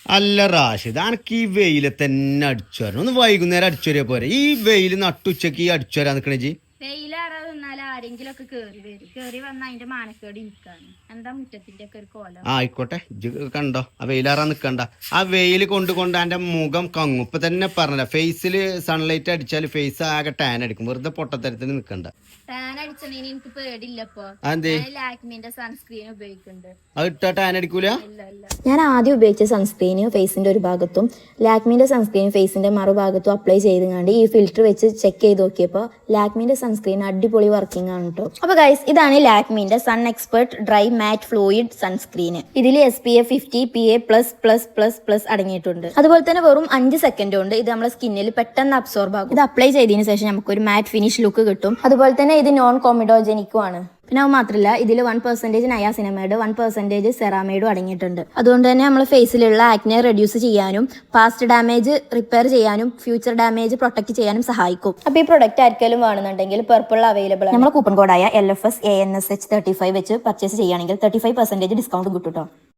അല്ല റാഷിദ് അനക്ക് ഈ വെയിലെ തന്നെ അടിച്ചു വരണം. ഒന്ന് വൈകുന്നേരം അടിച്ചു വരിക പോരെ. ഈ വെയിൽ നട്ടുച്ചക്ക് ഈ അടിച്ചു വരാൻ നിക്കണേ ജി. വെയിലാറാ നിന്നാൽ ആരെങ്കിലും ഒക്കെ കേറി വരും. കേറി വന്ന അതിന്റെ മാനക്കേട് ഇരിക്കാണ്. എന്താ മുറ്റത്തിന്റെ ഒക്കെ ഒരു കോലം. ആയിക്കോട്ടെ കണ്ടോ ആ വെയിലാറാൻ നിക്കണ്ട. ആ വെയിൽ കൊണ്ട് എന്റെ മുഖം കങ്ങും. ഇപ്പൊ തന്നെ പറഞ്ഞ ഫേസിൽ സൺലൈറ്റ് അടിച്ചാൽ ഫേസ് ആകെ ടാൻ അടിക്കും. വെറുതെ പൊട്ടത്തരത്തിന് നിക്കണ്ട. ടാൻ അടിച്ചതിന് എനിക്ക് പേടില്ലപ്പോ. ലാക്മിന്റെ സൺസ്ക്രീൻ ഉപയോഗിക്കുന്നുണ്ട്. അത് ഇട്ടാ ടാൻ അടിക്കൂല. ഞാൻ ആദ്യം ഉപയോഗിച്ച സൺസ്ക്രീന് ഫേസിന്റെ ഒരു ഭാഗത്തും ലാക്മിന്റെ സൺസ്ക്രീൻ ഫേസിന്റെ മറുഭാഗത്തും അപ്ലൈ ചെയ്തുകൊണ്ട് ഈ ഫിൽറ്റർ വെച്ച് ചെക്ക് ചെയ്ത് നോക്കിയപ്പോൾ ലാക്മിന്റെ സൺസ്ക്രീൻ അടിപൊളി വർക്കിംഗ് ആണ് കേട്ടോ. അപ്പൊ ഗൈസ് ഇതാണ് ലാക്മിന്റെ സൺ എക്സ്പെർട്ട് ഡ്രൈ മാറ്റ് ഫ്ലൂയിഡ് സൺസ്ക്രീൻ. ഇതിൽ SPF 50 PA++++ അടങ്ങിയിട്ടുണ്ട്. അതുപോലെ തന്നെ വെറും 5 സെക്കൻഡ് കൊണ്ട് ഇത് നമ്മുടെ സ്കിന്നിൽ പെട്ടെന്ന് അബ്സോർബ് ആകും. ഇത് അപ്ലൈ ചെയ്തതിനു ശേഷം നമുക്ക് ഒരു മാറ്റ് ഫിനിഷ് ലുക്ക് കിട്ടും. അതുപോലെ തന്നെ ഇത് നോൺ കോമിഡോജനിക്കും ആണ്. പിന്നെ അത് മാത്രമല്ല ഇതിൽ 1% നയാസിനമൈഡ് 1% സെറാമൈഡും അടങ്ങിയിട്ടുണ്ട്. അതുകൊണ്ട് തന്നെ നമ്മൾ ഫേസിലുള്ള ആക്നെ റെഡ്യൂസ് ചെയ്യാനും പാസ്റ്റ് ഡാമേജ് റിപ്പയർ ചെയ്യാനും ഫ്യൂച്ചർ ഡാമേജ് പ്രൊട്ടക്ട് ചെയ്യാനും സഹായിക്കും. അപ്പോൾ ഈ പ്രൊഡക്റ്റ് ആർക്കെങ്കിലും വേണമെന്നുണ്ടെങ്കിൽ പർപ്പിൾ അവൈലബിൾ ആണ്. നമ്മൾ കൂപ്പൺ കോഡായ LFS ANSH 35 വെച്ച് പർച്ചേസ് ചെയ്യുകയാണെങ്കിൽ 35% ഡിസ്കൗണ്ട് കിട്ടും കേട്ടോ.